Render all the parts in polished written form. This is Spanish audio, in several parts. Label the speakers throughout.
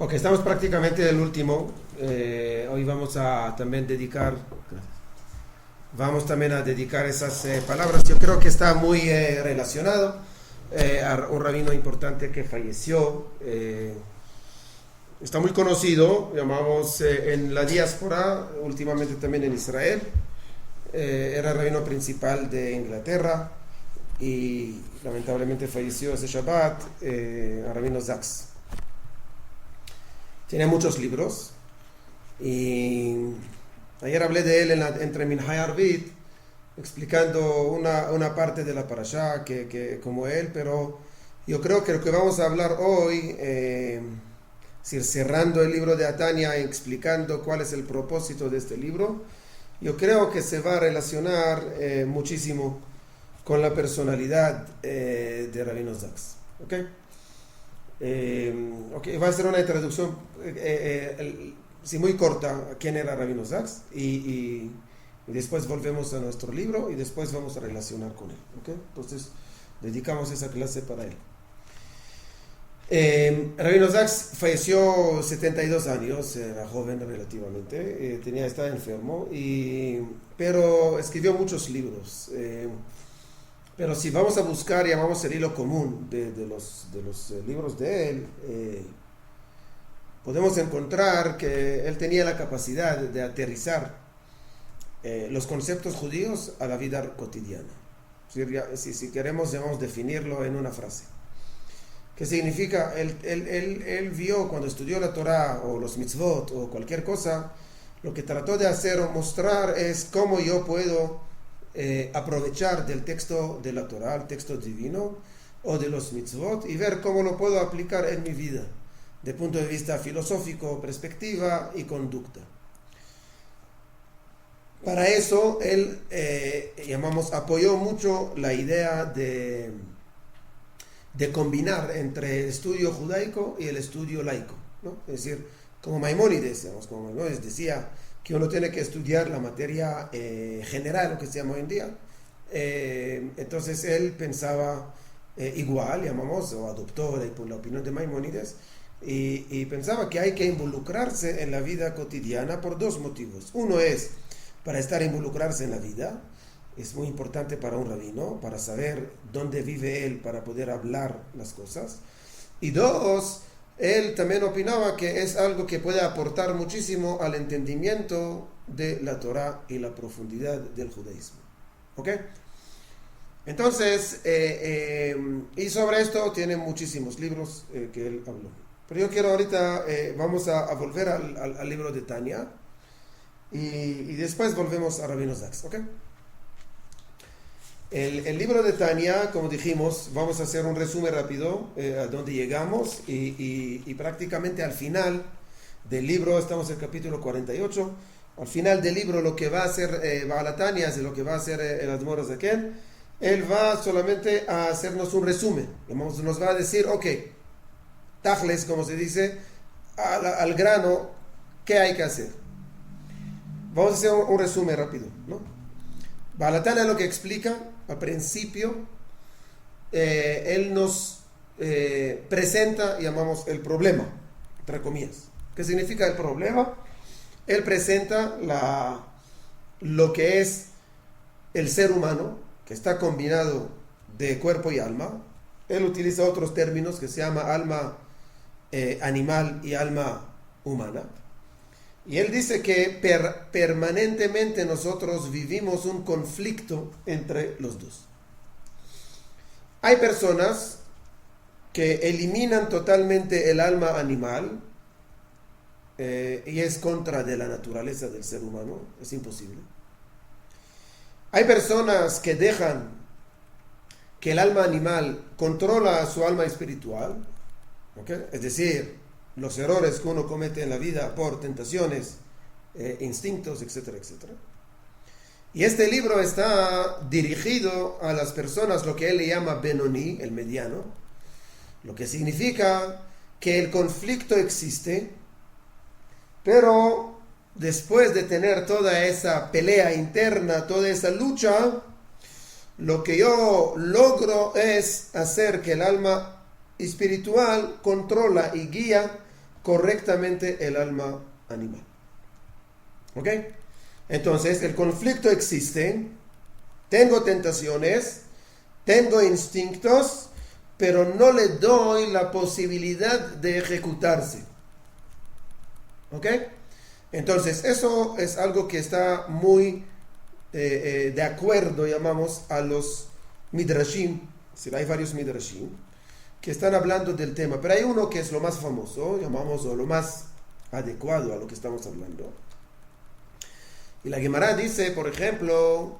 Speaker 1: Ok, estamos prácticamente en el último. Hoy vamos a también dedicar, esas palabras. Yo creo que está muy relacionado a un rabino importante que falleció. Está muy conocido, llamamos en la diáspora, últimamente también en Israel. Era el rabino principal de Inglaterra y lamentablemente falleció ese Shabbat, el rabino Sacks. Tiene muchos libros y ayer hablé de él entre Minhai Arvit, explicando una parte de la parashá que como él, pero yo creo que lo que vamos a hablar hoy, cerrando el libro de Atania y explicando cuál es el propósito de este libro, yo creo que se va a relacionar muchísimo con la personalidad de Rabino Sacks. ¿Okay? Va a ser una introducción sí, muy corta a quién era Rabino Sacks y después volvemos a nuestro libro y después vamos a relacionar con él. ¿Okay? Entonces dedicamos esa clase para él. Rabino Sacks falleció 72 años, era joven relativamente, estaba enfermo, pero escribió muchos libros. Pero si vamos a buscar, llamamos el hilo común de los libros de él, podemos encontrar que él tenía la capacidad de aterrizar los conceptos judíos a la vida cotidiana. Si queremos, debemos definirlo en una frase. ¿Qué significa? Él vio cuando estudió la Torah o los mitzvot o cualquier cosa, lo que trató de hacer o mostrar es cómo yo puedo aprovechar del texto de la Torah, el texto divino o de los mitzvot y ver cómo lo puedo aplicar en mi vida, de punto de vista filosófico, perspectiva y conducta. Para eso él, apoyó mucho la idea de combinar entre el estudio judaico y el estudio laico, ¿no? Es decir, como Maimónides decía que uno tiene que estudiar la materia general, lo que se llama hoy en día. Entonces él pensaba igual, o adoptó la opinión de Maimónides, y pensaba que hay que involucrarse en la vida cotidiana por dos motivos. Uno es para involucrarse en la vida. Es muy importante para un rabino, para saber dónde vive él, para poder hablar las cosas. Y dos, él también opinaba que es algo que puede aportar muchísimo al entendimiento de la Torah y la profundidad del judaísmo. ¿Ok? Entonces, y sobre esto tiene muchísimos libros que él habló. Pero yo quiero ahorita, vamos a volver al libro de Tania y después volvemos a Rabino Sacks. ¿Ok? El libro de Tania, como dijimos, vamos a hacer un resumen rápido a donde llegamos y prácticamente al final del libro, estamos en el capítulo 48, al final del libro lo que va a hacer Baal HaTanya es lo que va a hacer el Admor Zaken. Él va solamente a hacernos un resumen, nos va a decir, ok, tajles, como se dice, al grano, ¿qué hay que hacer? Vamos a hacer un resumen rápido, ¿no? Baal HaTanya lo que explica al principio, él nos presenta, llamamos el problema, entre comillas. ¿Qué significa el problema? Él presenta lo que es el ser humano, que está combinado de cuerpo y alma. Él utiliza otros términos que se llama alma animal y alma humana. Y él dice que permanentemente nosotros vivimos un conflicto entre los dos. Hay personas que eliminan totalmente el alma animal y es contra de la naturaleza del ser humano, es imposible. Hay personas que dejan que el alma animal controla su alma espiritual, ¿okay? Es decir, los errores que uno comete en la vida por tentaciones, instintos, etcétera, etcétera. Y este libro está dirigido a las personas, lo que él le llama Benoni, el mediano, lo que significa que el conflicto existe, pero después de tener toda esa pelea interna, toda esa lucha, lo que yo logro es hacer que el alma espiritual controla y guía correctamente el alma animal. ¿Ok? Entonces, el conflicto existe, tengo tentaciones, tengo instintos, pero no le doy la posibilidad de ejecutarse. ¿Ok? Entonces, eso es algo que está muy de acuerdo, llamamos, a los midrashim. Hay varios midrashim que están hablando del tema, pero hay uno que es lo más famoso, llamamos, o lo más adecuado a lo que estamos hablando. Y la Gemara dice, por ejemplo,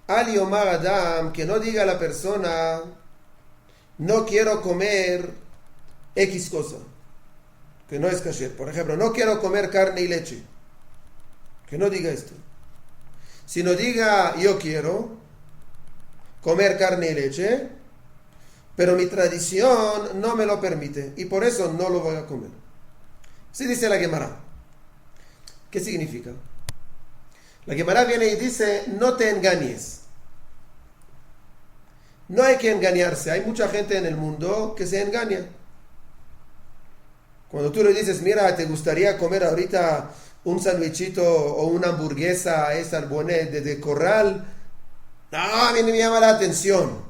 Speaker 1: Al Yomar Adam, que no diga a la persona, no quiero comer X cosa, que no es kasher. Por ejemplo, no quiero comer carne y leche. Que no diga esto. Sino diga, yo quiero comer carne y leche, pero mi tradición no me lo permite y por eso no lo voy a comer. Así dice la Gemara. ¿Qué significa? La Gemara viene y dice, no te engañes. No hay que engañarse. Hay mucha gente en el mundo que se engaña. Cuando tú le dices, mira, ¿te gustaría comer ahorita un sandwichito o una hamburguesa esa de corral? No, a mí me llama la atención.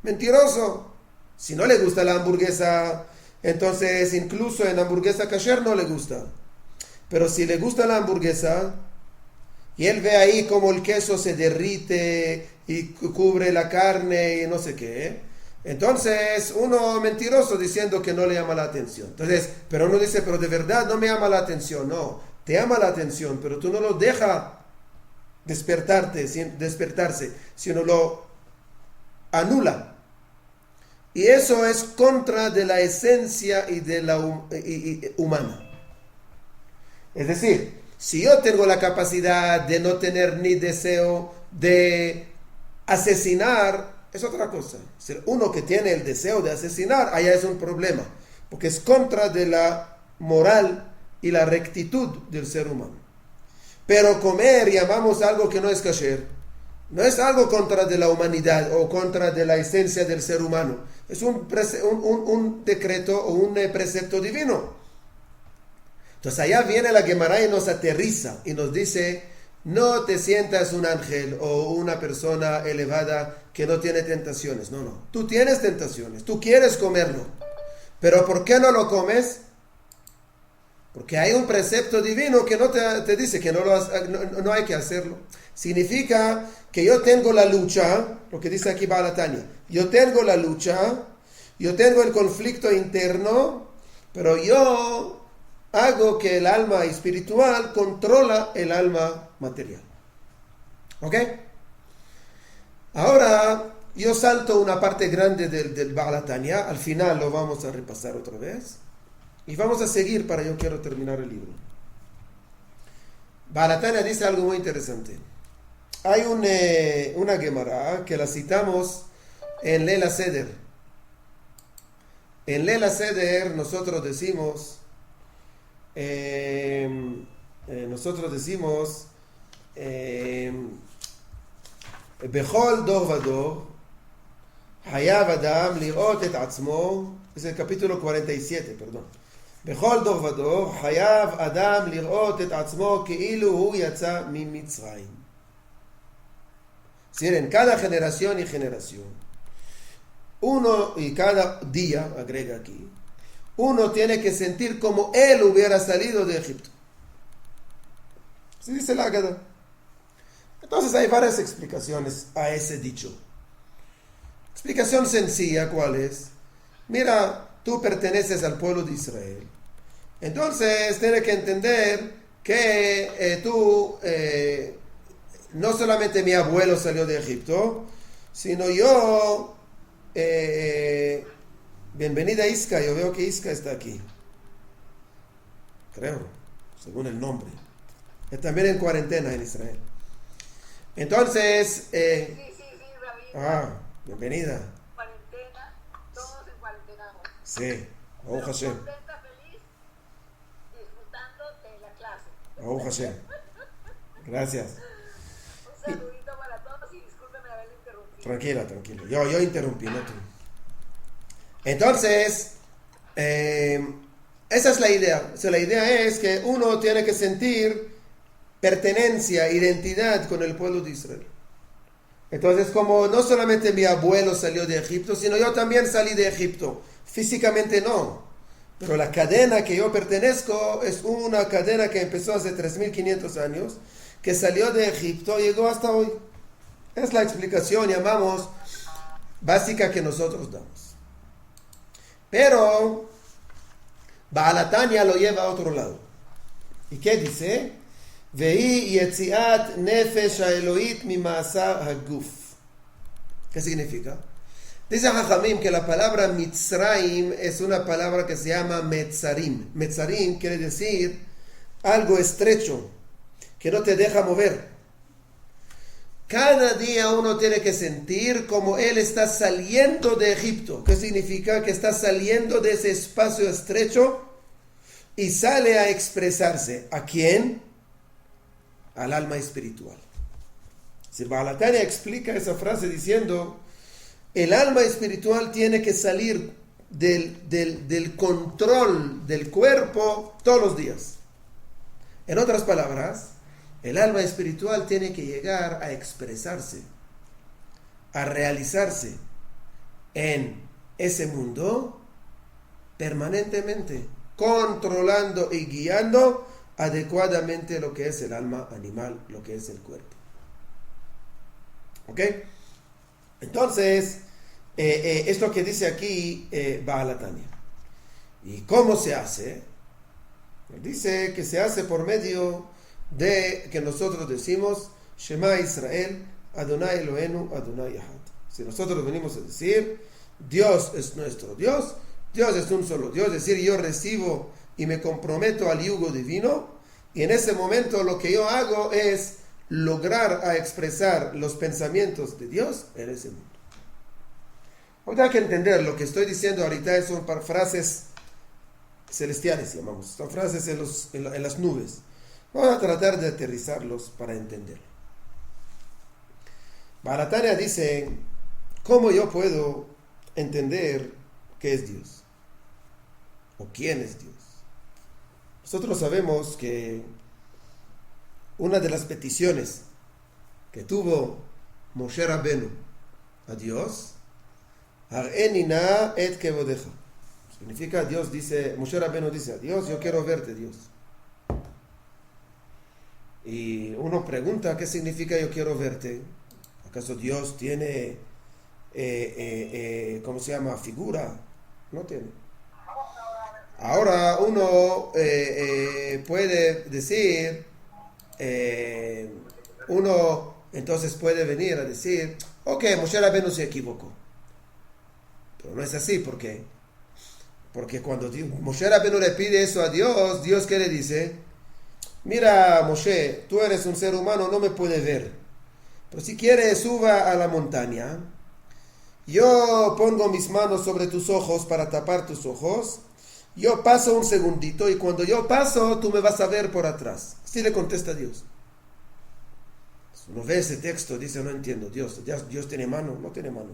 Speaker 1: Mentiroso. Si no le gusta la hamburguesa, entonces incluso en hamburguesa kasher no le gusta. Pero si le gusta la hamburguesa y él ve ahí como el queso se derrite y cubre la carne y no sé qué, entonces uno mentiroso diciendo que no le llama la atención. Entonces, pero uno dice, pero de verdad no me llama la atención. No, te llama la atención, pero tú no lo dejas despertarse, sino lo anula. Y eso es contra de la esencia y de la humana. Es decir, si yo tengo la capacidad de no tener ni deseo de asesinar, es otra cosa. Si uno que tiene el deseo de asesinar, allá es un problema, porque es contra de la moral y la rectitud del ser humano. Pero comer, llamamos algo que no es kasher, no es algo contra de la humanidad o contra de la esencia del ser humano. Es un decreto o un precepto divino. Entonces allá viene la Gemara y nos aterriza y nos dice, no te sientas un ángel o una persona elevada que no tiene tentaciones. No, no. Tú tienes tentaciones, tú quieres comerlo. Pero ¿por qué no lo comes? Porque hay un precepto divino que no te dice que no hay que hacerlo. Significa que yo tengo la lucha, lo que dice aquí Baal HaTanya, yo tengo la lucha, yo tengo el conflicto interno, pero yo hago que el alma espiritual controla el alma material. ¿Ok? Ahora yo salto una parte grande del Baal HaTanya, al final lo vamos a repasar otra vez. Y vamos a seguir para yo quiero terminar el libro. Baal HaTanya dice algo muy interesante. Hay una Gemara que la citamos en Leil HaSeder. En Leil HaSeder nosotros decimos Bechol dor vador hayav adam lirot et atzmo. Es el capítulo 47, perdón. בכל דור ודור חייב אדם לראות את עצמו כאילו הוא יצא ממצרים. Es decir, en cada generación y generación, uno y cada día, agrega aquí, uno tiene que sentir como él hubiera salido de Egipto. Así dice la Haggadah. Entonces hay varias explicaciones a ese dicho. Explicación sencilla, ¿cuál es? Mira, tú perteneces al pueblo de Israel. Entonces, tienes que entender que no solamente mi abuelo salió de Egipto, sino yo, bienvenida Isca, yo veo que Isca está aquí. Creo, según el nombre. Es también en cuarentena en Israel. Entonces, bienvenida.
Speaker 2: Cuarentena, todos en cuarentena.
Speaker 1: Sí, Baruch Hashem.
Speaker 2: Contenta, feliz, disfrutando de la clase.
Speaker 1: Baruch Hashem. Gracias.
Speaker 2: Un saludito para todos y discúlpeme haberle interrumpido.
Speaker 1: Tranquila. Yo interrumpí, no tú. Entonces, Esa es la idea. O sea, la idea es que uno tiene que sentir pertenencia, identidad con el pueblo de Israel. Entonces, como no solamente mi abuelo salió de Egipto, sino yo también salí de Egipto. Físicamente no. Pero la cadena que yo pertenezco es una cadena que empezó hace 3.500 años, que salió de Egipto y llegó hasta hoy. Es la explicación, llamamos, básica que nosotros damos. Pero Baal HaTanya lo lleva a otro lado. ¿Y qué dice? Vehi yetziat nefesh haeloit mima'asar haguf. ¿Qué significa? Dice Jajamim que la palabra Mitzrayim es una palabra que se llama Metzarim. Metzarim quiere decir algo estrecho, que no te deja mover. Cada día uno tiene que sentir como él está saliendo de Egipto. ¿Qué significa? Que está saliendo de ese espacio estrecho y sale a expresarse. ¿A quién? Al alma espiritual. Si Baal HaTanya explica esa frase diciendo, el alma espiritual tiene que salir del control del cuerpo todos los días. En otras palabras, el alma espiritual tiene que llegar a expresarse, a realizarse en ese mundo permanentemente, controlando y guiando adecuadamente lo que es el alma animal, lo que es el cuerpo. ¿Ok? Entonces, es lo que dice aquí Baal HaTanya. ¿Y cómo se hace? Dice que se hace por medio de que nosotros decimos Shema Israel, Adonai Eloheinu, Adonai Echad. Si nosotros venimos a decir Dios es nuestro Dios, Dios es un solo Dios, es decir, yo recibo y me comprometo al yugo divino, y en ese momento lo que yo hago es lograr a expresar los pensamientos de Dios en ese mundo. Ahorita hay que entender, lo que estoy diciendo ahorita son frases celestiales, llamamos, son frases en las nubes. Vamos a tratar de aterrizarlos para entenderlo. Baal HaTanya dice, ¿cómo yo puedo entender qué es Dios? ¿O quién es Dios? Nosotros sabemos que una de las peticiones que tuvo Moshe Rabbeinu a Dios, Har'eni na et kevodecha. Significa, Dios dice, Moshe Rabbeinu dice a Dios, yo quiero verte, Dios. Y uno pregunta, ¿qué significa yo quiero verte? ¿Acaso Dios tiene, ¿cómo se llama? Figura? No tiene. Ahora uno puede decir, uno entonces puede venir a decir, ok, Moshe Rabbeinu se equivocó. Pero no es así, ¿por qué? Porque cuando Moshe Rabbeinu le pide eso a Dios, Dios ¿qué le dice? Mira, Moshe, tú eres un ser humano, no me puedes ver. Pero si quieres, suba a la montaña. Yo pongo mis manos sobre tus ojos para tapar tus ojos. Yo paso un segundito y cuando yo paso, tú me vas a ver por atrás. Así le contesta Dios. Uno ve ese texto, dice, no entiendo. Dios tiene mano, no tiene mano.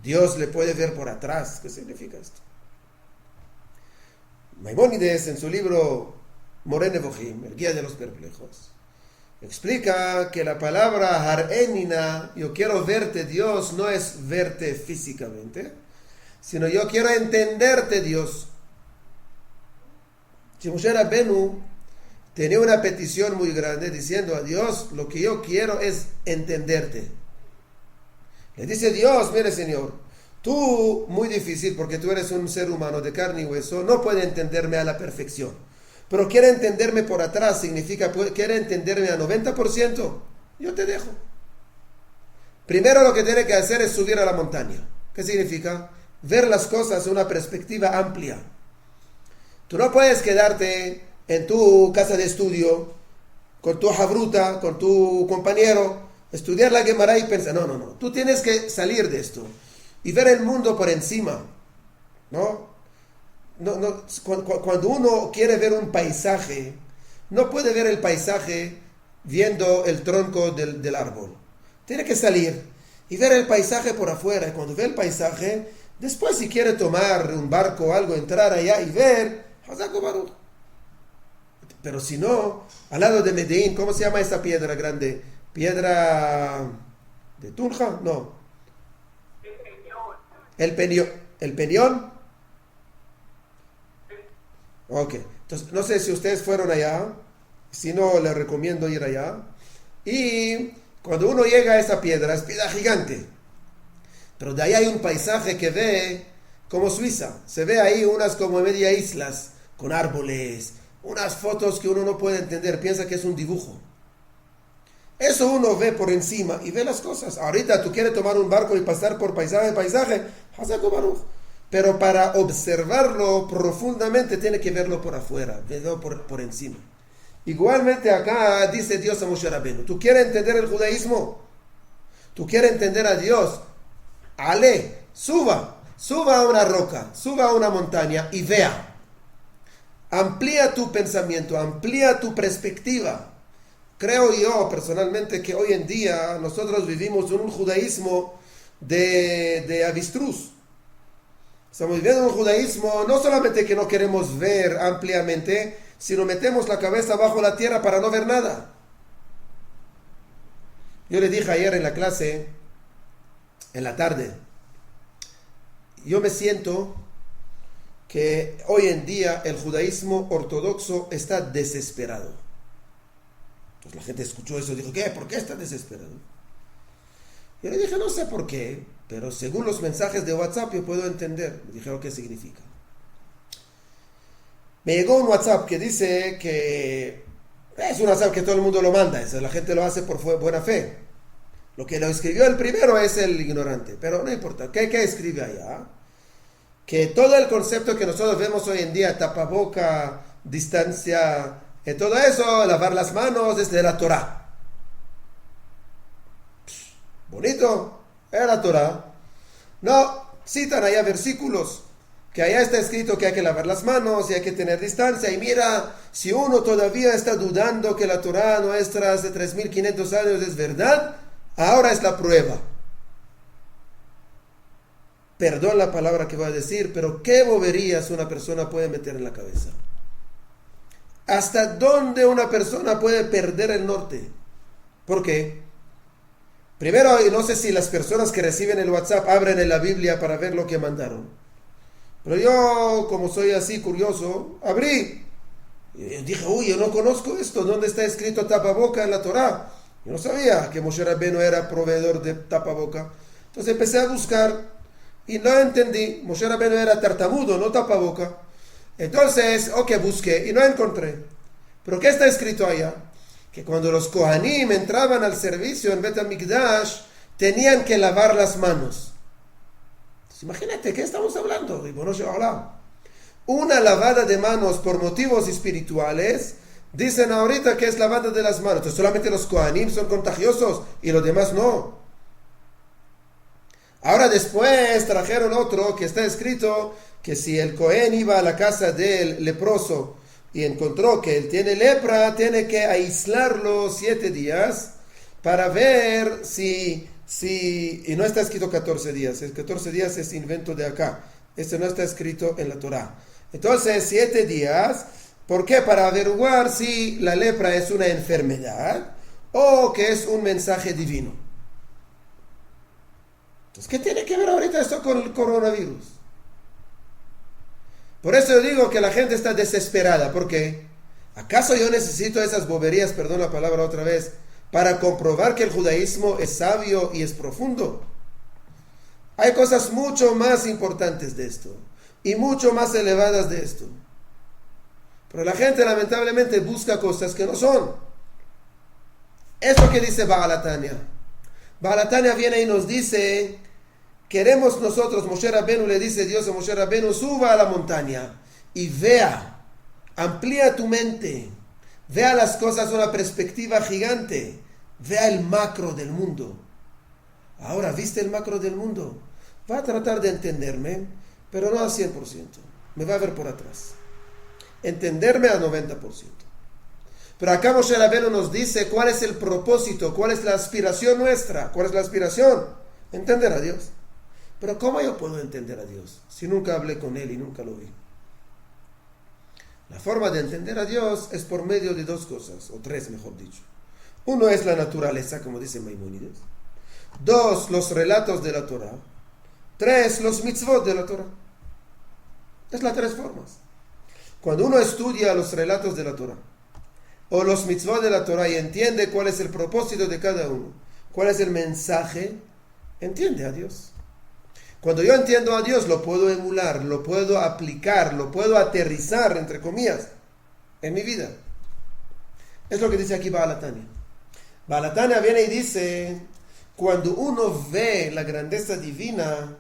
Speaker 1: Dios le puede ver por atrás. ¿Qué significa esto? Maimónides, en su libro Moreh Nevuchim, el guía de los perplejos, explica que la palabra Har'eni na, yo quiero verte, Dios, no es verte físicamente, sino yo quiero entenderte, Dios. Si Moshe Rabbeinu tenía una petición muy grande diciendo a Dios, lo que yo quiero es entenderte. Le dice Dios, mire Señor, tú, muy difícil porque tú eres un ser humano de carne y hueso, no puede entenderme a la perfección. Pero quiere entenderme por atrás, significa, quiere entenderme a 90%, yo te dejo. Primero lo que tiene que hacer es subir a la montaña. ¿Qué significa? Ver las cosas en una perspectiva amplia. Tú no puedes quedarte en tu casa de estudio, con tu jabruta, con tu compañero, estudiar la Gemara y pensar, no. Tú tienes que salir de esto y ver el mundo por encima, ¿no? Cuando uno quiere ver un paisaje, no puede ver el paisaje viendo el tronco del árbol. Tiene que salir y ver el paisaje por afuera. Y cuando ve el paisaje, después si quiere tomar un barco o algo, entrar allá y ver, Hazako Baruch. Pero si no, al lado de Medellín, ¿cómo se llama esa piedra grande? ¿Piedra de Tunja? No. El Peñón. ¿El Peñón? Ok. Entonces, no sé si ustedes fueron allá. Si no, les recomiendo ir allá. Y cuando uno llega a esa piedra, es piedra gigante. Pero de ahí hay un paisaje que ve como Suiza. Se ve ahí unas como media islas con árboles, unas fotos que uno no puede entender, piensa que es un dibujo. Eso uno ve por encima y ve las cosas. Ahorita tú quieres tomar un barco y pasar por paisaje, Hazako Baruch. Pero para observarlo profundamente tiene que verlo por afuera, verlo por encima. Igualmente acá dice Dios a Moshe Rabbeinu, ¿tú quieres entender el judaísmo? ¿Tú quieres entender a Dios? Ale, suba a una roca, suba a una montaña y vea. Amplía tu pensamiento, amplía tu perspectiva. Creo yo personalmente que hoy en día nosotros vivimos en un judaísmo de avestruz. Estamos viviendo un judaísmo no solamente que no queremos ver ampliamente, sino metemos la cabeza bajo la tierra para no ver nada. Yo le dije ayer en la clase, en la tarde, yo me siento que hoy en día el judaísmo ortodoxo está desesperado. Entonces la gente escuchó eso y dijo, ¿qué? ¿Por qué está desesperado? Yo le dije, no sé por qué, pero según los mensajes de WhatsApp yo puedo entender. Me dijeron, ¿qué significa? Me llegó un WhatsApp que dice que es un WhatsApp que todo el mundo lo manda, eso, la gente lo hace por buena fe. Lo que lo escribió el primero es el ignorante, pero no importa. ¿Qué escribe allá? Que todo el concepto que nosotros vemos hoy en día, tapaboca, distancia, todo eso, lavar las manos, es de la Torah. Bonito, es la Torah. No, citan allá versículos que allá está escrito que hay que lavar las manos y hay que tener distancia. Y mira, si uno todavía está dudando que la Torah nuestra hace 3.500 años es verdad, ahora es la prueba. Perdón la palabra que voy a decir, pero qué boberías una persona puede meter en la cabeza. ¿Hasta dónde una persona puede perder el norte? ¿Por qué? Primero, no sé si las personas que reciben el WhatsApp abren en la Biblia para ver lo que mandaron. Pero yo, como soy así curioso, abrí. Y dije, uy, yo no conozco esto. ¿Dónde está escrito tapaboca en la Torah? Yo no sabía que Moshe Rabbeinu era proveedor de tapaboca. Entonces empecé a buscar y no entendí. Moshe Rabbeinu era tartamudo, no tapaboca. Entonces, busqué y no encontré. ¿Pero qué está escrito allá? Que cuando los Kohanim entraban al servicio en Bet HaMikdash, tenían que lavar las manos. Entonces, imagínate, ¿qué estamos hablando? Una lavada de manos por motivos espirituales, dicen ahorita que es lavada de las manos. Entonces solamente los Kohanim son contagiosos y los demás no. Ahora después trajeron otro que está escrito que si el Cohen iba a la casa del leproso y encontró que él tiene lepra, tiene que aislarlo 7 días para ver si y no está escrito 14 días, el 14 días es invento de acá, este no está escrito en la Torah. Entonces 7 días, ¿por qué? Para averiguar si la lepra es una enfermedad o que es un mensaje divino. Entonces, ¿qué tiene que ver ahorita esto con el coronavirus? Por eso yo digo que la gente está desesperada. ¿Por qué? ¿Acaso yo necesito esas boberías, perdón la palabra otra vez, para comprobar que el judaísmo es sabio y es profundo? Hay cosas mucho más importantes de esto y mucho más elevadas de esto. Pero la gente lamentablemente busca cosas que no son. Esto que dice Baal HaTanya. Baal HaTanya viene y nos dice... Queremos nosotros, Moshe Rabbeinu le dice Dios a Moshe Rabbeinu, suba a la montaña y vea, amplía tu mente, vea las cosas de una perspectiva gigante, vea el macro del mundo. Ahora, ¿viste el macro del mundo? Va a tratar de entenderme, pero no al 100%, me va a ver por atrás. Entenderme al 90%. Pero acá Moshe Rabbeinu nos dice cuál es el propósito, cuál es la aspiración nuestra, cuál es la aspiración, entender a Dios. Pero ¿cómo yo puedo entender a Dios si nunca hablé con Él y nunca lo vi? La forma de entender a Dios es por medio de dos cosas, o tres mejor dicho. Uno es la naturaleza, como dice Maimónides. Dos, los relatos de la Torah. Tres, los mitzvot de la Torah. Es las tres formas. Cuando uno estudia los relatos de la Torah o los mitzvot de la Torah y entiende cuál es el propósito de cada uno, cuál es el mensaje, entiende a Dios. Cuando yo entiendo a Dios, lo puedo emular, lo puedo aplicar, lo puedo aterrizar, entre comillas, en mi vida. Es lo que dice aquí Baal HaTanya. Baal HaTanya viene y dice, cuando uno ve la grandeza divina,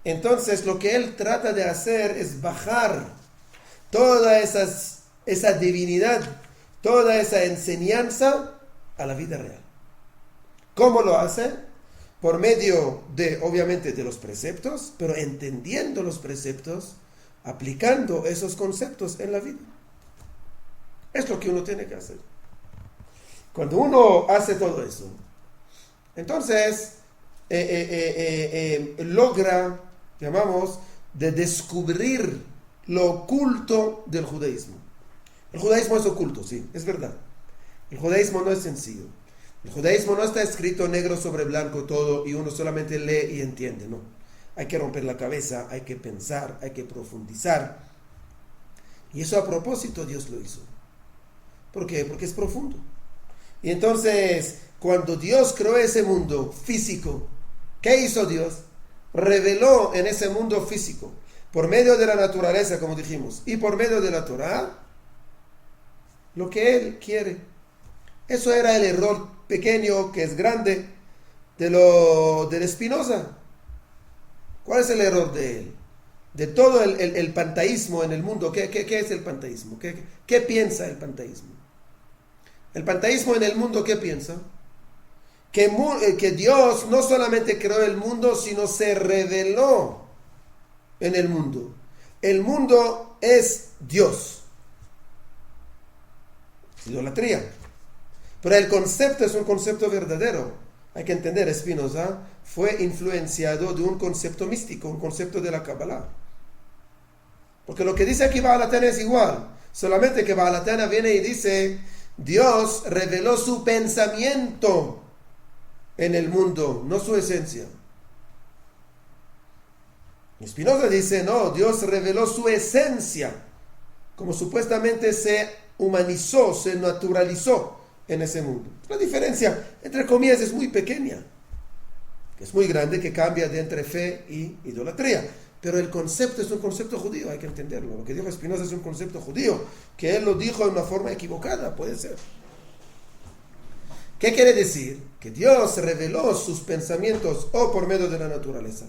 Speaker 1: entonces lo que él trata de hacer es bajar toda esa divinidad, toda esa enseñanza a la vida real. ¿Cómo lo hace? Por medio de, obviamente, de los preceptos, pero entendiendo los preceptos, aplicando esos conceptos en la vida. Es lo que uno tiene que hacer. Cuando uno hace todo eso, entonces logra, llamamos, de descubrir lo oculto del judaísmo. El judaísmo es oculto, sí, es verdad. El judaísmo no es sencillo. El judaísmo no está escrito negro sobre blanco todo y uno solamente lee y entiende, no. Hay que romper la cabeza, hay que pensar, hay que profundizar. Y eso a propósito Dios lo hizo. ¿Por qué? Porque es profundo. Y entonces, cuando Dios creó ese mundo físico, ¿qué hizo Dios? Reveló en ese mundo físico, por medio de la naturaleza, como dijimos, y por medio de la Torah, lo que Él quiere. Eso era el error pequeño, que es grande, de Spinoza. ¿Cuál es el error de él? De todo el panteísmo en el mundo. ¿Qué es el panteísmo? ¿Qué piensa el panteísmo? El panteísmo en el mundo, ¿qué piensa? Que Dios no solamente creó el mundo, sino se reveló en el mundo. El mundo es Dios. Idolatría. Pero el concepto es un concepto verdadero. Hay que entender, Spinoza fue influenciado de un concepto místico, un concepto de la Kabbalah. Porque lo que dice aquí Baal HaTanya es igual. Solamente que Baal HaTanya viene y dice, Dios reveló su pensamiento en el mundo, no su esencia. Y Spinoza dice, no, Dios reveló su esencia, como supuestamente se humanizó, se naturalizó en ese mundo. La diferencia, entre comillas, es muy pequeña, que es muy grande, que cambia de entre fe y idolatría. Pero el concepto es un concepto judío, hay que entenderlo. Lo que dijo Spinoza es un concepto judío, que él lo dijo de una forma equivocada, puede ser. ¿Qué quiere decir? Que Dios reveló sus pensamientos o por medio de la naturaleza,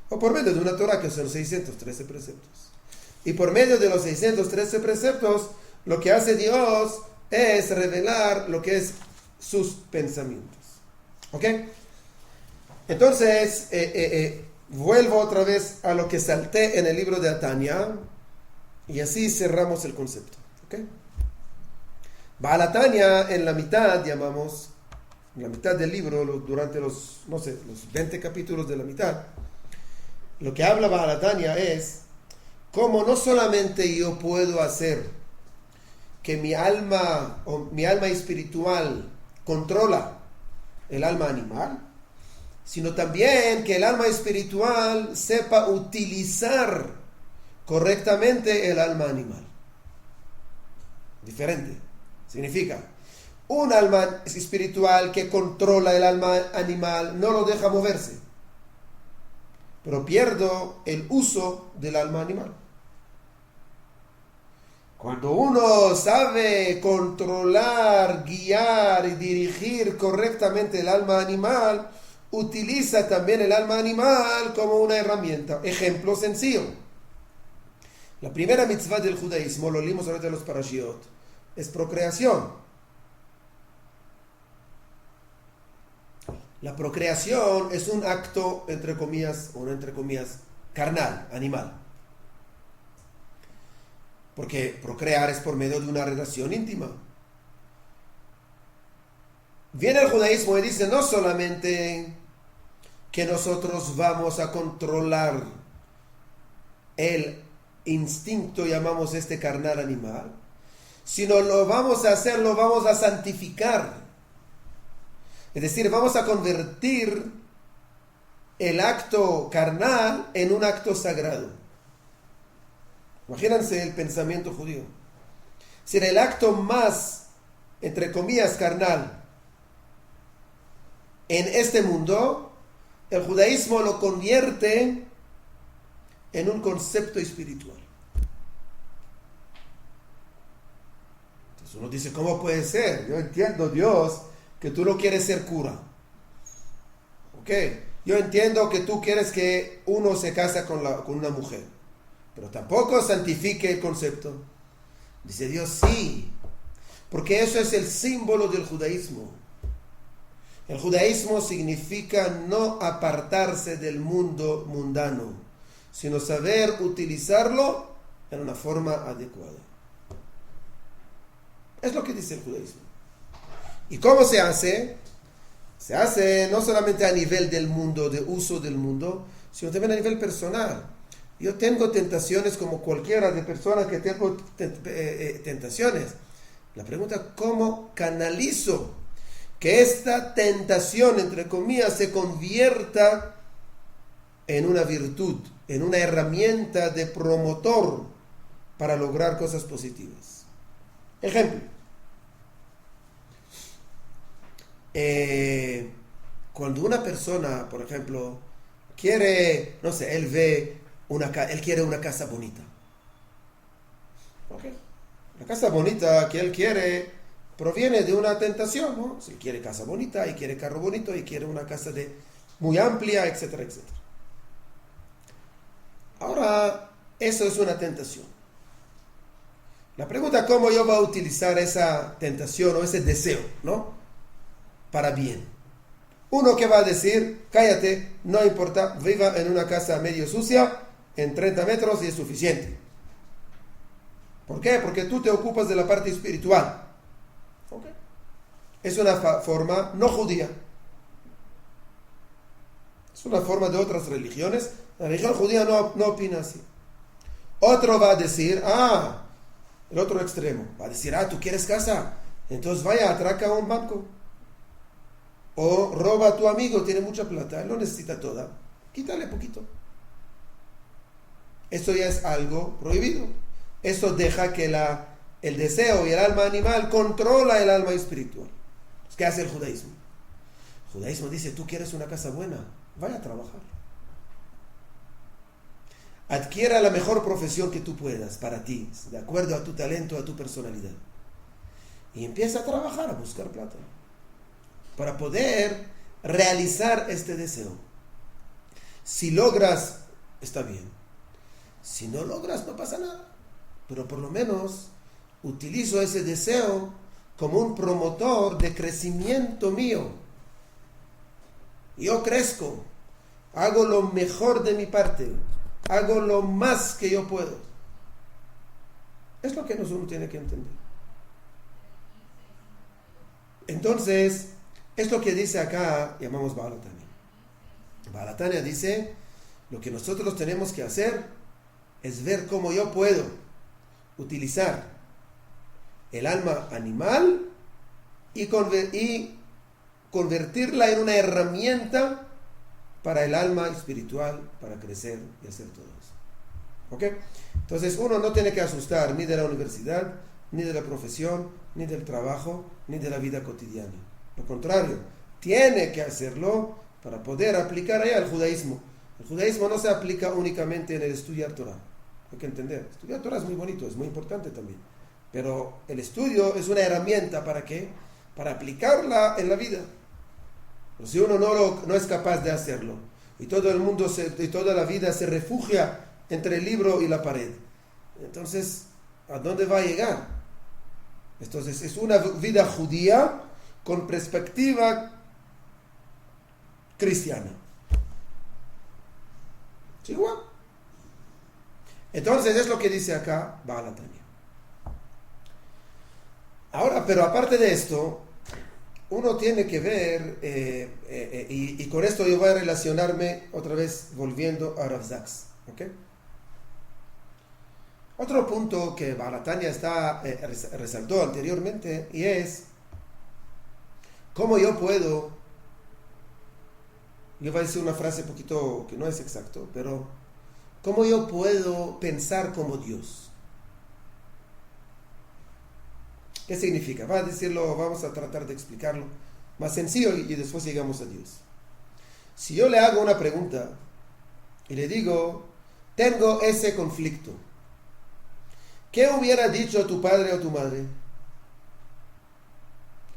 Speaker 1: o por medio de una Torah, que son 613 preceptos. Y por medio de los 613 preceptos, lo que hace Dios es revelar lo que es sus pensamientos. ¿Ok? Entonces, vuelvo otra vez a lo que salté en el libro de HaTanya y así cerramos el concepto. ¿Ok? Baal HaTanya en la mitad, llamamos, en la mitad del libro, durante los 20 capítulos de la mitad, lo que habla Baal HaTanya es cómo no solamente yo puedo hacer que mi alma espiritual controla el alma animal, sino también que el alma espiritual sepa utilizar correctamente el alma animal. Diferente. Significa, un alma espiritual que controla el alma animal no lo deja moverse, pero pierdo el uso del alma animal. Cuando uno sabe controlar, guiar y dirigir correctamente el alma animal, utiliza también el alma animal como una herramienta. Ejemplo sencillo. La primera mitzvah del judaísmo, lo leímos ahorita en los parashiot, es procreación. La procreación es un acto, entre comillas, o no entre comillas, carnal, animal. Porque procrear es por medio de una relación íntima. Viene el judaísmo y dice no solamente que nosotros vamos a controlar el instinto, llamamos este carnal animal, sino lo vamos a hacer, lo vamos a santificar. Es decir, vamos a convertir el acto carnal en un acto sagrado. Imagínense el pensamiento judío. Si el acto más, entre comillas, carnal en este mundo, el judaísmo lo convierte en un concepto espiritual. Entonces uno dice, ¿cómo puede ser? Yo entiendo, Dios, que tú no quieres ser cura. ¿Ok? Yo entiendo que tú quieres que uno se casa con una mujer, pero tampoco santifique el concepto. Dice Dios, sí, porque eso es el símbolo del judaísmo. El judaísmo significa no apartarse del mundo mundano, sino saber utilizarlo en una forma adecuada. Es lo que dice el judaísmo. ¿Y cómo se hace? Se hace no solamente a nivel del mundo, de uso del mundo, sino también a nivel personal. Yo tengo tentaciones como cualquiera de personas que tengo tentaciones. La pregunta, ¿cómo canalizo que esta tentación, entre comillas, se convierta en una virtud, en una herramienta de promotor para lograr cosas positivas? Ejemplo. Cuando una persona, por ejemplo, quiere, no sé, él quiere una casa bonita. Okay. La casa bonita que él quiere proviene de una tentación, ¿no? Si quiere casa bonita, y quiere carro bonito, y quiere una casa muy amplia, etcétera, etcétera. Ahora, eso es una tentación. La pregunta, ¿cómo yo voy a utilizar esa tentación o ese deseo, ¿no? Para bien. Uno que va a decir, cállate, no importa, viva en una casa medio sucia, en 30 metros y es suficiente. ¿Por qué? Porque tú te ocupas de la parte espiritual. ¿Okay? Es una forma no judía. Es una forma de otras religiones. La religión judía no opina así. Otro va a decir, el otro extremo, va a decir, tú quieres casa, entonces vaya, atraca a un banco. O roba a tu amigo, tiene mucha plata, él no necesita toda, quítale poquito. Esto ya es algo prohibido. Eso deja que el deseo y el alma animal controla el alma espiritual. ¿Qué hace el judaísmo? El judaísmo dice, tú quieres una casa buena, vaya a trabajar. Adquiera la mejor profesión que tú puedas para ti, de acuerdo a tu talento, a tu personalidad. Y empieza a trabajar, a buscar plata, para poder realizar este deseo. Si logras, está bien. Si no logras, no pasa nada. Pero por lo menos utilizo ese deseo como un promotor de crecimiento mío. Yo crezco, hago lo mejor de mi parte, hago lo más que yo puedo. Es lo que uno tiene que entender. Entonces, es lo que dice acá, llamamos Baal HaTanya. Baal HaTanya dice, lo que nosotros tenemos que hacer es ver cómo yo puedo utilizar el alma animal y convertirla en una herramienta para el alma espiritual, para crecer y hacer todo eso. ¿Ok? Entonces uno no tiene que asustar ni de la universidad, ni de la profesión, ni del trabajo, ni de la vida cotidiana. Lo contrario, tiene que hacerlo para poder aplicar allá el judaísmo. El judaísmo no se aplica únicamente en el estudiar Torah. Hay que entender, estudiar Torah es muy bonito, es muy importante también. Pero el estudio es una herramienta ¿para qué? Para aplicarla en la vida. Pero si uno no es capaz de hacerlo, y todo el mundo y toda la vida se refugia entre el libro y la pared, entonces, ¿a dónde va a llegar? Entonces, es una vida judía con perspectiva cristiana. ¿Sí, igual? Entonces, es lo que dice acá Baal HaTanya. Ahora, pero aparte de esto, uno tiene que ver, y con esto yo voy a relacionarme otra vez volviendo a Rav Sachs, ¿ok? Otro punto que Baratania resaltó anteriormente y es cómo yo voy a decir una frase un poquito que no es exacto, pero cómo yo puedo pensar como Dios. ¿Qué significa? Vamos a tratar de explicarlo más sencillo y después llegamos a Dios. Si yo le hago una pregunta y le digo, tengo ese conflicto, ¿qué hubiera dicho tu padre o tu madre?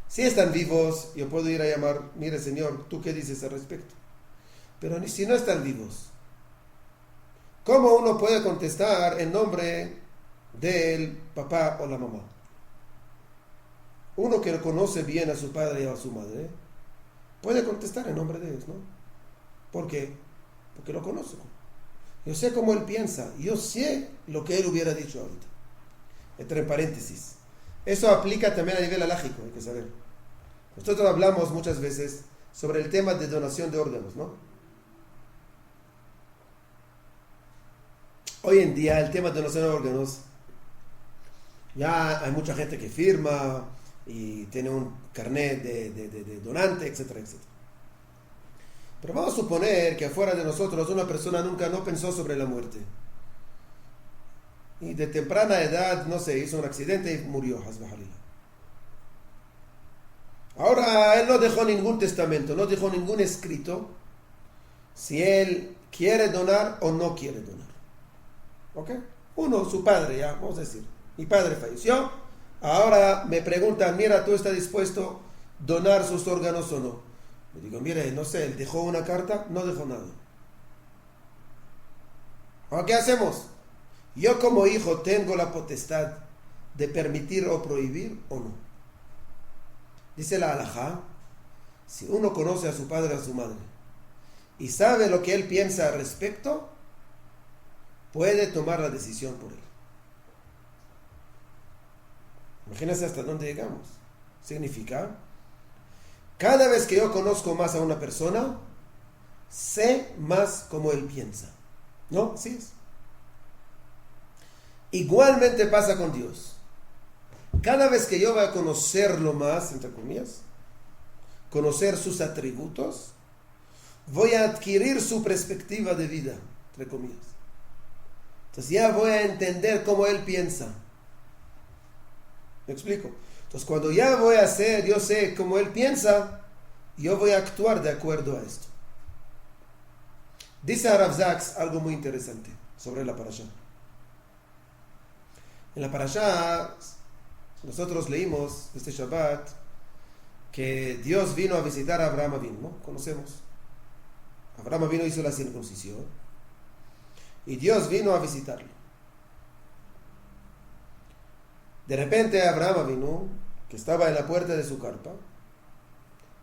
Speaker 1: Si están vivos, yo puedo ir a llamar, mire señor, ¿tú qué dices al respecto? Pero si no están vivos, ¿cómo uno puede contestar en nombre del papá o la mamá? Uno que conoce bien a su padre o a su madre puede contestar en nombre de ellos, ¿no? ¿Por qué? Porque lo conozco. Yo sé cómo él piensa. Yo sé lo que él hubiera dicho ahorita. Entre paréntesis. Eso aplica también a nivel alágico, hay que saber. Nosotros hablamos muchas veces sobre el tema de donación de órganos, ¿no? Hoy en día el tema de donación de órganos, ya hay mucha gente que firma y tiene un carnet de donante, etcétera, etcétera. Pero vamos a suponer que afuera de nosotros una persona nunca no pensó sobre la muerte. Y de temprana edad, no sé, hizo un accidente y murió, Hasbahalillah. Ahora, él no dejó ningún testamento, no dejó ningún escrito si él quiere donar o no quiere donar. ¿Ok? Uno, su padre, ya, vamos a decir. Mi padre falleció. Ahora me preguntan, mira, ¿tú estás dispuesto a donar sus órganos o no? Le digo, mire, no sé, él dejó una carta, no dejó nada. ¿Ahora qué hacemos? Yo como hijo tengo la potestad de permitir o prohibir o no. Dice la halajá, si uno conoce a su padre o a su madre y sabe lo que él piensa al respecto, puede tomar la decisión por él. Imagínense hasta dónde llegamos. Significa, cada vez que yo conozco más a una persona, sé más cómo él piensa. ¿No? Así es. Igualmente pasa con Dios. Cada vez que yo voy a conocerlo más, entre comillas, conocer sus atributos, voy a adquirir su perspectiva de vida, entre comillas. Entonces ya voy a entender cómo él piensa. ¿Me explico? Entonces cuando ya voy a hacer, yo sé cómo él piensa, yo voy a actuar de acuerdo a esto. Dice Rav Zaks algo muy interesante sobre la parashá. En la parashá nosotros leímos este Shabbat que Dios vino a visitar a Abraham Avinu, ¿no? Conocemos. Abraham Avinu hizo la circuncisión y Dios vino a visitarlo. De repente Abraham Avinu, que estaba en la puerta de su carpa,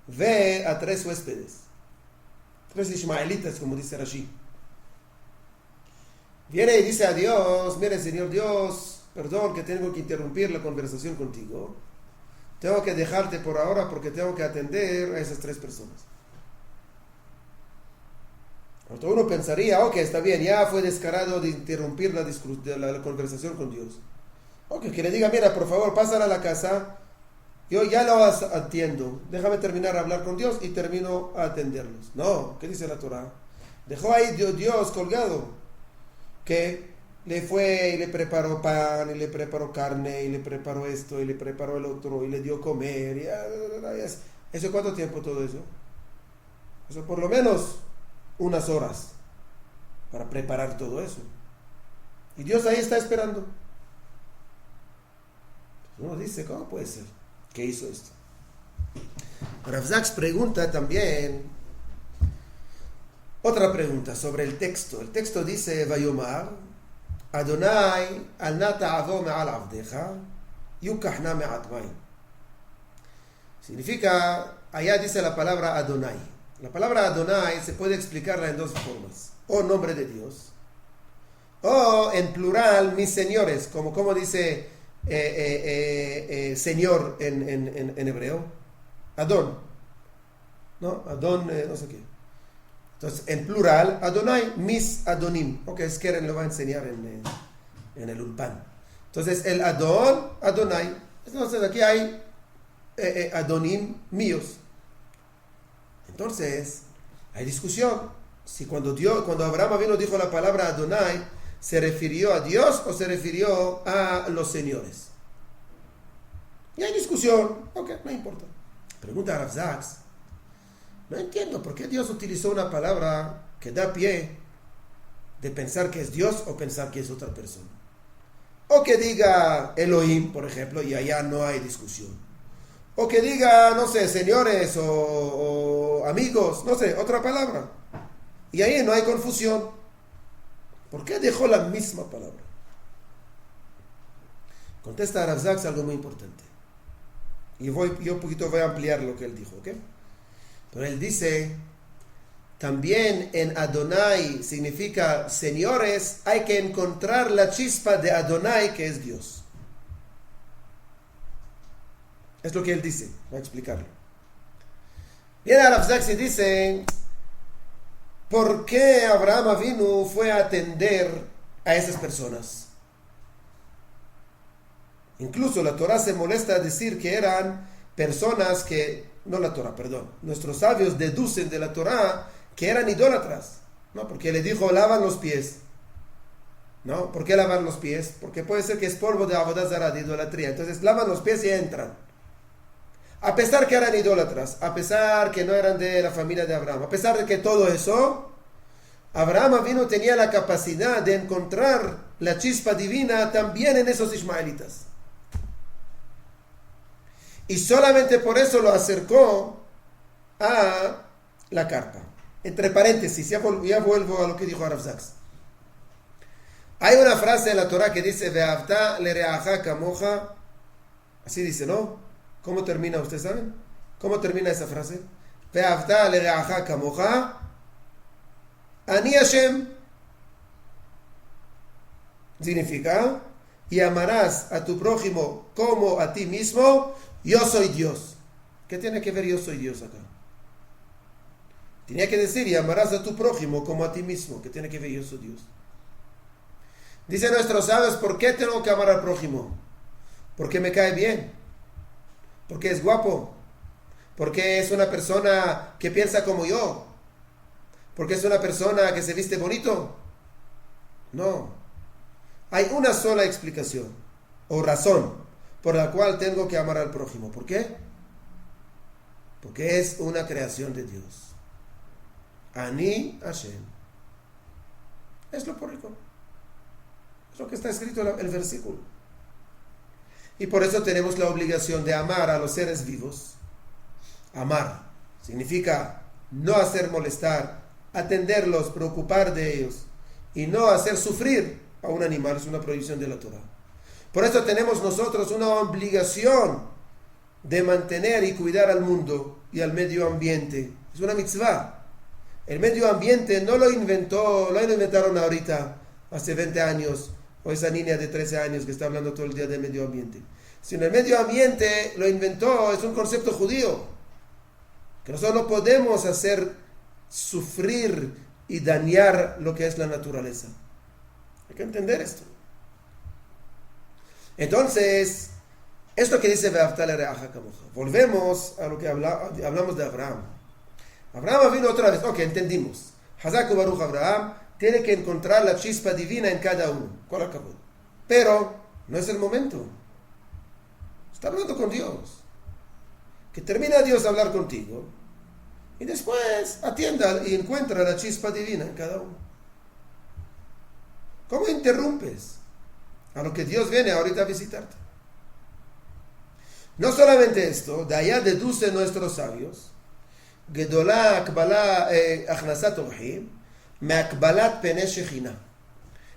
Speaker 1: ve a 3 huéspedes, 3 ismaelitas, como dice Rashi. Viene y dice a Dios, mire Señor Dios, perdón que tengo que interrumpir la conversación contigo, tengo que dejarte por ahora porque tengo que atender a esas 3 personas. Entonces uno pensaría, ok, está bien, ya fue descarado de interrumpir la conversación con Dios. Ok, que le diga, mira, por favor, pásala a la casa, yo ya lo atiendo, déjame terminar a hablar con Dios y termino a atenderlos. No, ¿qué dice la Torah? Dejó ahí Dios colgado, que le fue y le preparó pan, y le preparó carne, y le preparó esto, y le preparó el otro, y le dio comer. ¿Eso cuánto tiempo todo eso? Eso por lo menos unas horas para preparar todo eso. Y Dios ahí está esperando. Uno dice, ¿cómo puede ser? ¿Qué hizo esto? Rav Zaks pregunta también otra pregunta sobre el texto. El texto dice, Vayomar, Adonai, al nata avo me'al avdeja, yukahna me'at maim. Significa, allá dice la palabra Adonai. La palabra Adonai se puede explicarla en 2 formas. O nombre de Dios, o en plural, mis señores, como dice señor en hebreo. Adon. ¿No? Adon, no sé qué. Entonces, en plural, Adonai, mis Adonim. Ok, Keren lo va a enseñar en el Ulpan. Entonces el Adon, Adonai. Entonces aquí hay Adonim míos. Entonces hay discusión si cuando Abraham vino dijo la palabra Adonai, ¿se refirió a Dios o se refirió a los señores? Y hay discusión. Ok, no importa. Pregunta a Rav Zaks. No entiendo por qué Dios utilizó una palabra que da pie de pensar que es Dios o pensar que es otra persona. O que diga Elohim, por ejemplo, y allá no hay discusión. O que diga, no sé, señores o amigos, no sé, otra palabra. Y ahí no hay confusión. ¿Por qué dejó la misma palabra? Contesta a Rav Zaks algo muy importante. Y yo un poquito voy a ampliar lo que él dijo, ¿ok? Pero él dice, también en Adonai significa señores, hay que encontrar la chispa de Adonai que es Dios. Es lo que él dice, voy a explicarlo. Viene a Rav Zaks y dice, ¿por qué Abraham Avinu fue a atender a esas personas? Incluso la Torah se molesta a decir que eran personas que, no la Torah, perdón, nuestros sabios deducen de la Torah que eran idólatras, ¿no? Porque le dijo, lavan los pies, ¿no? ¿Por qué lavar los pies? Porque puede ser que es polvo de avodah zará, de idolatría. Entonces lavan los pies y entran. A pesar que eran idólatras, a pesar que no eran de la familia de Abraham, a pesar de que todo eso, Abraham vino tenía la capacidad de encontrar la chispa divina también en esos ismaelitas. Y solamente por eso lo acercó a la carpa. Entre paréntesis, ya vuelvo a lo que dijo Rav Zaks. Hay una frase en la Torah que dice, Ve'avta lereaja kamoja. Así dice, ¿no? ¿Cómo termina? ¿Ustedes saben? ¿Cómo termina esa frase? Ve'avta lereaja kamoja. Ani Hashem. Significa, y amarás a tu prójimo como a ti mismo. Yo soy Dios. ¿Qué tiene que ver yo soy Dios acá? Tenía que decir, y amarás a tu prójimo como a ti mismo. ¿Qué tiene que ver yo soy Dios? Dicen nuestros sabios, ¿por qué tengo que amar al prójimo? Porque me cae bien. Porque es guapo. Porque es una persona que piensa como yo. Porque es una persona que se viste bonito. No. Hay una sola explicación o razón por la cual tengo que amar al prójimo. ¿Por qué? Porque es una creación de Dios. Ani Hashem. Es lo público. Es lo que está escrito en el versículo. Y por eso tenemos la obligación de amar a los seres vivos. Amar significa no hacer molestar, atenderlos, preocupar de ellos y no hacer sufrir a un animal. Es una prohibición de la Torah. Por eso tenemos nosotros una obligación de mantener y cuidar al mundo y al medio ambiente. Es una mitzvah. El medio ambiente no lo inventaron ahorita, hace 20 años, o esa niña de 13 años que está hablando todo el día del medio ambiente. Sino el medio ambiente lo inventó, es un concepto judío. Que nosotros no podemos hacer sufrir y dañar lo que es la naturaleza. Hay que entender esto. Entonces, esto que dice Ve'avta lereaja kamoja. Volvemos a lo que hablamos de Abraham. Abraham vino otra vez. Ok, entendimos. Hazak ubaruch Abraham tiene que encontrar la chispa divina en cada uno. Kol hakavod. Pero no es el momento. Está hablando con Dios. Que termina Dios a hablar contigo. Y después atienda y encuentra la chispa divina en cada uno. ¿Cómo interrumpes a lo que Dios viene ahorita a visitarte? No solamente esto, de allá deducen nuestros sabios, Gedolá akbalá achnasat orhim, me akbalat pene shechina.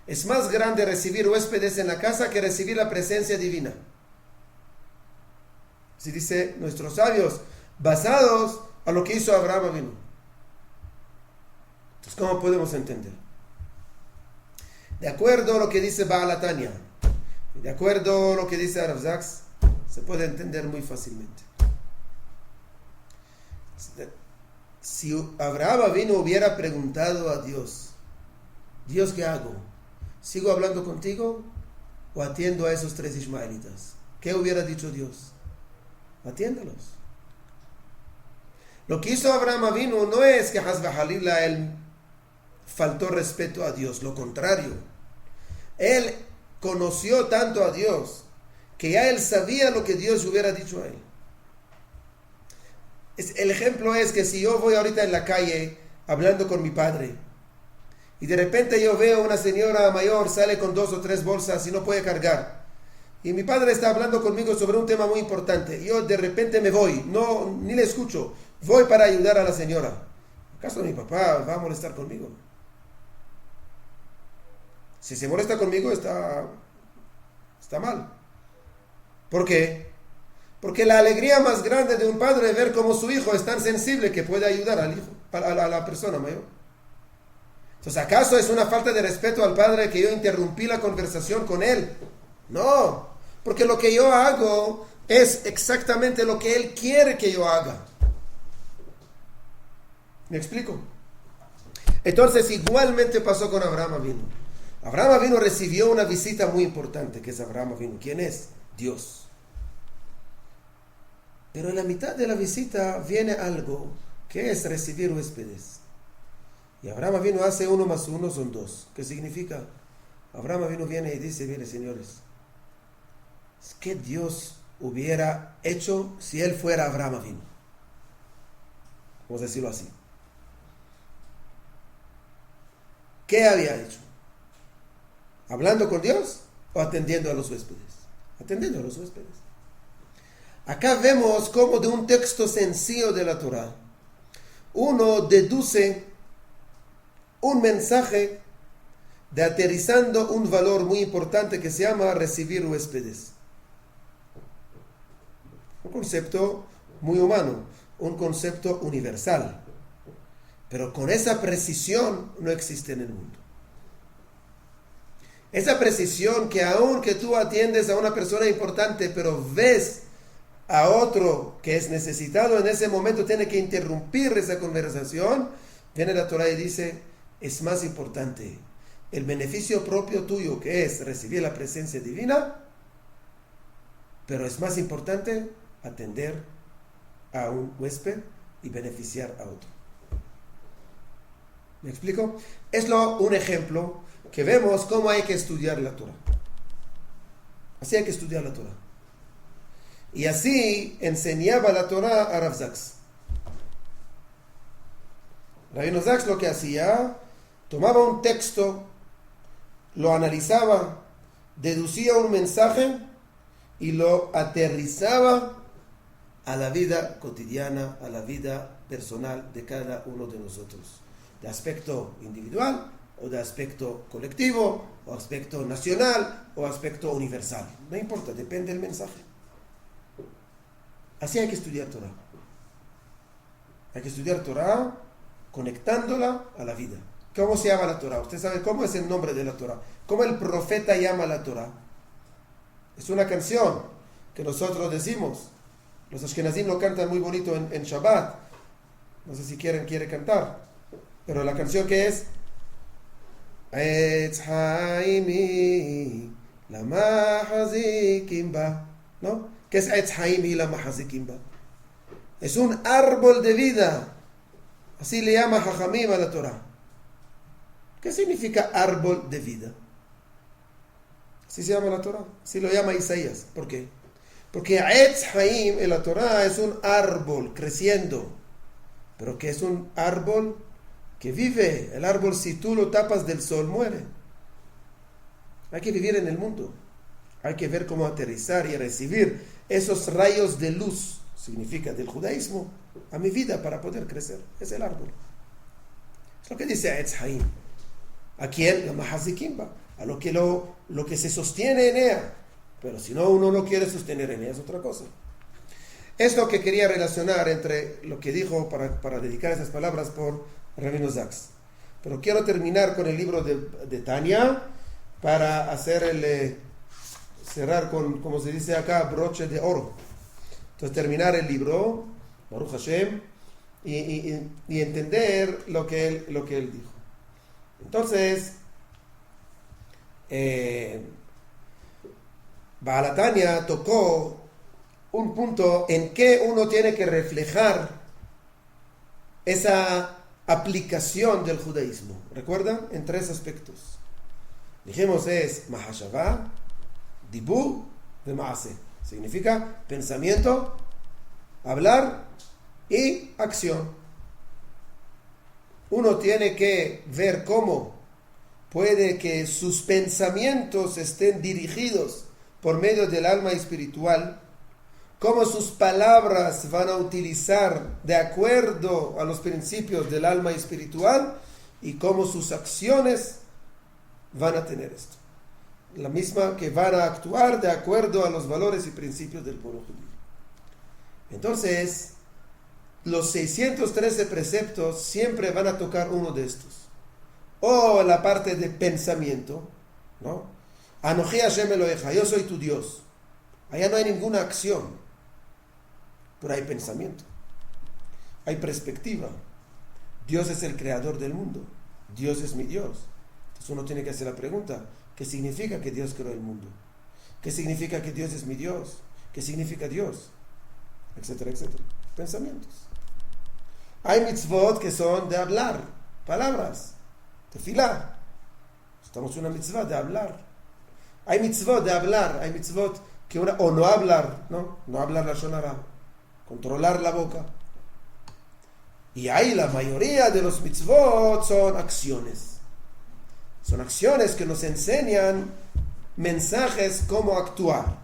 Speaker 1: Es más grande recibir huéspedes en la casa que recibir la presencia divina. Así dice nuestros sabios, basados a lo que hizo Abraham Avinu. Entonces, ¿cómo podemos entender? De acuerdo a lo que dice Baal HaTanya, de acuerdo a lo que dice Rav Zaks, se puede entender muy fácilmente. Si Abraham Avinu hubiera preguntado a Dios, Dios, ¿qué hago? ¿Sigo hablando contigo o atiendo a esos 3 ismaelitas? ¿Qué hubiera dicho Dios? Atiéndalos. Lo que hizo Abraham Avinu no es que Hasba Jalila él faltó respeto a Dios, lo contrario. Él conoció tanto a Dios que ya él sabía lo que Dios hubiera dicho a él. El ejemplo es que si yo voy ahorita en la calle hablando con mi padre y de repente yo veo una señora mayor sale con 2 o 3 bolsas y no puede cargar, y mi padre está hablando conmigo sobre un tema muy importante, yo de repente me voy, ni le escucho, voy para ayudar a la señora, ¿acaso mi papá va a molestar conmigo? Si se molesta conmigo está mal. ¿Por qué? Porque la alegría más grande de un padre es ver cómo su hijo es tan sensible que puede ayudar al hijo, a la persona mayor. Entonces, ¿acaso es una falta de respeto al padre que yo interrumpí la conversación con él? No, porque lo que yo hago es exactamente lo que él quiere que yo haga. ¿Me explico? Entonces, igualmente pasó con Abraham Avinu. Abraham Avinu recibió una visita muy importante, que es Abraham Avinu. ¿Quién es? Dios. Pero en la mitad de la visita viene algo que es recibir huéspedes. Y Abraham Avinu hace 1 más 1 son 2. ¿Qué significa? Abraham Avinu viene y dice, mire señores, ¿qué Dios hubiera hecho si él fuera Abraham Avinu? Vamos a decirlo así. ¿Qué había hecho? ¿Hablando con Dios o atendiendo a los huéspedes? Atendiendo a los huéspedes. Acá vemos cómo de un texto sencillo de la Torah, uno deduce un mensaje de aterrizando un valor muy importante que se llama recibir huéspedes. Un concepto muy humano, un concepto universal, pero con esa precisión no existe en el mundo. Esa precisión que aunque tú atiendes a una persona importante, pero ves a otro que es necesitado en ese momento, tiene que interrumpir esa conversación, viene la Torah y dice, es más importante el beneficio propio tuyo, que es recibir la presencia divina, pero es más importante atender a un huésped y beneficiar a otro. ¿Me explico? Es un ejemplo que vemos cómo hay que estudiar la Torah. Así hay que estudiar la Torah. Y así enseñaba la Torah a Rav Zaks. Rabino Zaks lo que hacía, tomaba un texto, lo analizaba, deducía un mensaje y lo aterrizaba a la vida cotidiana, a la vida personal de cada uno de nosotros, de aspecto individual o de aspecto colectivo o aspecto nacional o aspecto universal, no importa, depende del mensaje. Así hay que estudiar Torah. Hay que estudiar Torah conectándola a la vida. ¿Cómo se llama la Torah? Usted sabe cómo es el nombre de la Torah. ¿Cómo el profeta llama la Torah? Es una canción que nosotros decimos. Los ashkenazim lo cantan muy bonito en Shabbat. No sé si quiere cantar. Pero la canción que es Etz Haimi Lama Hazikim Ba, ¿no? ¿Qué es Etz Haimi Lama Hazikim Ba? Es un árbol de vida. Así le llama Jajamim a la Torah. ¿Qué significa árbol de vida? Así se llama la Torah. Así lo llama Isaías. ¿Por qué? Porque Etz Haim en la Torah es un árbol creciendo. Pero que es un árbol que vive. El árbol, si tú lo tapas del sol, muere. Hay que vivir en el mundo. Hay que ver cómo aterrizar y recibir esos rayos de luz, significa del judaísmo, a mi vida para poder crecer. Es el árbol. Es lo que dice Etz Haim. ¿A quién? La Mahazikimba. A lo que se sostiene en ella. Pero si no, uno no quiere sostener en ella, es otra cosa. Es lo que quería relacionar entre lo que dijo para dedicar esas palabras por Rabino Zaks. Pero quiero terminar con el libro de Tania para hacer cerrar con, como se dice acá, broche de oro. Entonces terminar el libro, Baruch Hashem, y entender lo que él dijo. Entonces, Baal HaTanya tocó un punto en que uno tiene que reflejar esa aplicación del judaísmo. ¿Recuerdan? En 3 aspectos. Dijimos es Mahashavah, Dibur de Maase. Significa pensamiento, hablar y acción. Uno tiene que ver cómo puede que sus pensamientos estén dirigidos por medio del alma espiritual, cómo sus palabras van a utilizar de acuerdo a los principios del alma espiritual y cómo sus acciones van a tener esto. La misma que van a actuar de acuerdo a los valores y principios del pueblo judío. Entonces, los 613 preceptos siempre van a tocar uno de estos. O la parte de pensamiento, ¿no? Anoji Hashem Eloheja, yo soy tu Dios. Allá no hay ninguna acción, pero hay pensamiento, hay perspectiva. Dios es el creador del mundo, Dios es mi Dios. Entonces uno tiene que hacer la pregunta, ¿qué significa que Dios creó el mundo? ¿Qué significa que Dios es mi Dios? ¿Qué significa Dios? Etcétera, etcétera. Pensamientos. Hay mitzvot que son de hablar, palabras, tefilá. Estamos en una mitzvah de hablar. Hay mitzvot de hablar, hay mitzvot que o no hablar, no hablar la shonara, controlar la boca. Y ahí la mayoría de los mitzvot son acciones. Son acciones que nos enseñan mensajes cómo actuar.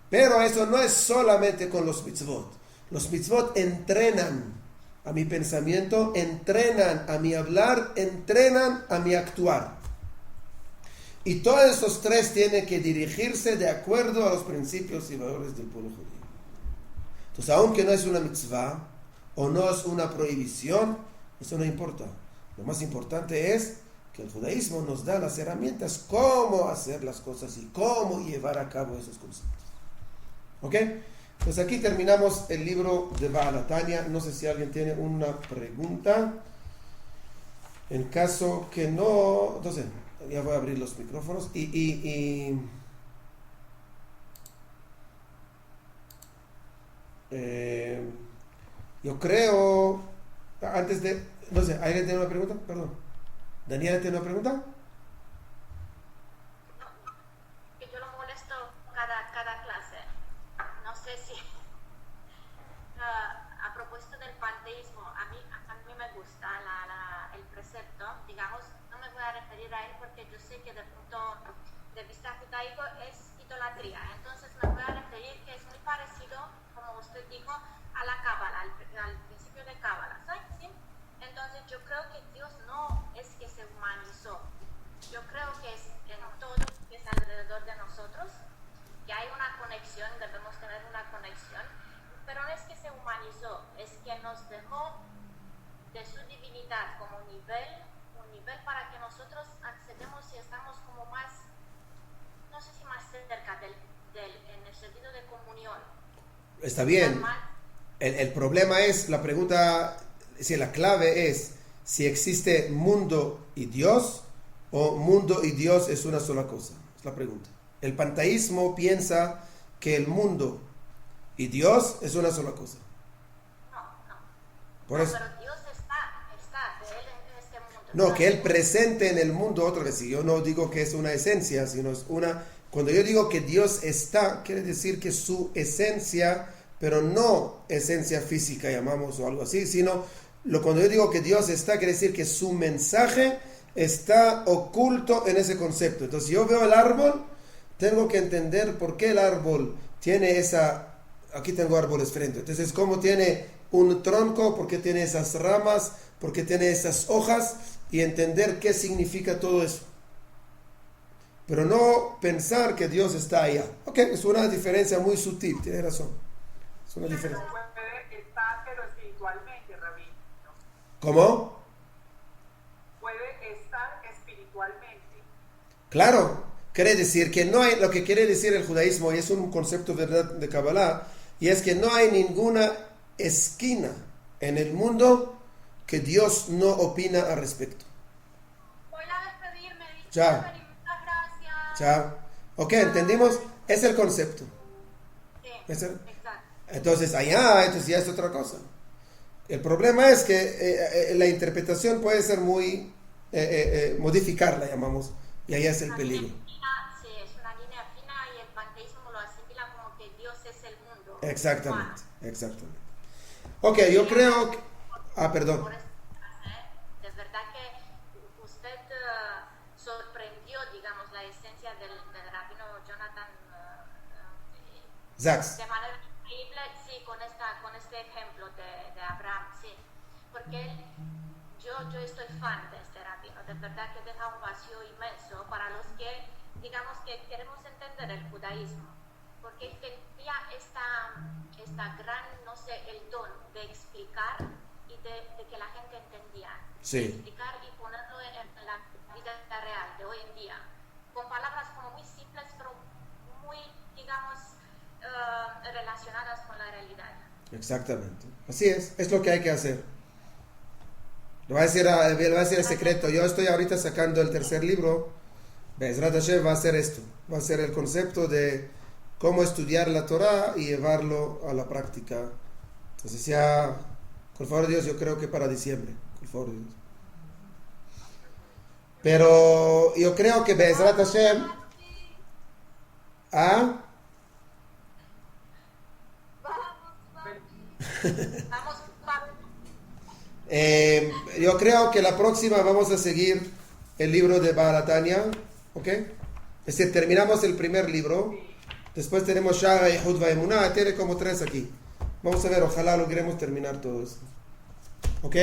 Speaker 1: Pero eso no es solamente con los mitzvot. Los mitzvot entrenan a mi pensamiento, entrenan a mi hablar, entrenan a mi actuar. Y todos esos 3 tienen que dirigirse de acuerdo a los principios y valores del pueblo judío. Entonces, aunque no es una mitzvah o no es una prohibición, eso no importa. Lo más importante es que el judaísmo nos da las herramientas cómo hacer las cosas y cómo llevar a cabo esos conceptos. ¿Ok? Pues aquí terminamos el libro de Baal HaTanya. No sé si alguien tiene una pregunta. En caso que no, entonces ya voy a abrir los micrófonos yo creo, antes de, no sé, ¿alguien tiene una pregunta? Perdón. ¿Daniela tiene una pregunta?
Speaker 2: Que yo lo molesto cada clase. No sé si a propósito del panteísmo, a mí me gusta el precepto, digamos, no me voy a referir a él porque yo sé que de punto de vista judaico es idolatría, entonces me voy a referir que es muy parecido, como usted dijo, a la cábala, al principio de cábala, ¿sí? Entonces yo creo que Dios no es que se humanizó, yo creo que es en todo que es alrededor de nosotros, que hay una conexión, debemos tener una conexión, pero no es que se humanizó, es que nos dejó de su divinidad como un nivel para que nosotros accedemos y estamos como más, no sé si más cerca en el sentido de comunión.
Speaker 1: Está bien. El problema es, la pregunta, si la clave es si existe mundo y Dios o mundo y Dios es una sola cosa. Es la pregunta. El panteísmo piensa que el mundo y Dios es una sola cosa.
Speaker 2: No.
Speaker 1: Por eso.
Speaker 2: Pero Dios está de él en este mundo.
Speaker 1: No, que Él presente en el mundo otra vez. Si yo no digo que es una esencia, sino es una... Cuando yo digo que Dios está, quiere decir que su esencia, pero no esencia física, llamamos, o algo así, sino cuando yo digo que Dios está, quiere decir que su mensaje está oculto en ese concepto. Entonces, si yo veo el árbol, tengo que entender por qué el árbol tiene esa... Aquí tengo árboles frente. Entonces, ¿cómo tiene un tronco? ¿Por qué tiene esas ramas? ¿Por qué tiene esas hojas? Y entender qué significa todo eso. Pero no pensar que Dios está allá. Ok, es una diferencia muy sutil, tiene razón. Es una diferencia.
Speaker 3: Puede estar, pero espiritualmente, Rabí.
Speaker 1: ¿Cómo?
Speaker 3: Puede estar espiritualmente.
Speaker 1: Claro, quiere decir que no hay, lo que quiere decir el judaísmo, y es un concepto verdad de Kabbalah, y es que no hay ninguna esquina en el mundo que Dios no opina al respecto.
Speaker 2: Voy a despedirme.
Speaker 1: Chao.
Speaker 2: Muchas gracias.
Speaker 1: Chao. Ok, ¿entendimos? Es el concepto.
Speaker 2: Sí,
Speaker 1: Es el-
Speaker 2: exacto.
Speaker 1: entonces entonces ya es otra cosa. El problema es que la interpretación puede ser muy modificarla, llamamos, y ahí es el
Speaker 2: Una
Speaker 1: peligro.
Speaker 2: línea fina, sí, es una línea fina y el panteísmo lo asimila como que Dios es el mundo.
Speaker 1: Exactamente,
Speaker 2: humano.
Speaker 1: exactamente. Ok, yo creo que... Ah, perdón.
Speaker 2: Por esta frase, de verdad que usted sorprendió, digamos, la esencia del rabino Jonathan
Speaker 1: Zax.
Speaker 2: de manera increíble, sí, con este ejemplo de Abraham, sí. Porque yo estoy fan de este rabino, de verdad que deja un vacío inmenso para los que, digamos, que queremos entender el judaísmo. Porque él tenía esta gran, no sé, el don de explicar y de que la gente entendía.
Speaker 1: Sí.
Speaker 2: Explicar y ponerlo en la vida real de hoy en día. Con palabras como muy simples, pero muy, digamos, relacionadas con la realidad.
Speaker 1: Exactamente. Así es lo que hay que hacer. Le voy a decir el secreto. Yo estoy ahorita sacando el tercer libro. Be'ezrat Hashem va a ser esto. Va a ser el concepto de cómo estudiar la Torah y llevarlo a la práctica. Entonces ya, con el favor de Dios, yo creo que para diciembre. Con el favor de Dios. Pero yo creo que Be'ezrat Hashem... ¿Ah?
Speaker 2: Vamos, Pablo.
Speaker 1: Yo creo que la próxima vamos a seguir el libro de Baratania, ¿ok? Es decir, terminamos el primer libro, después tenemos Shara y Hudva y Emuná, tiene como 3 aquí. Vamos a ver, ojalá logremos terminar todo eso, ¿ok?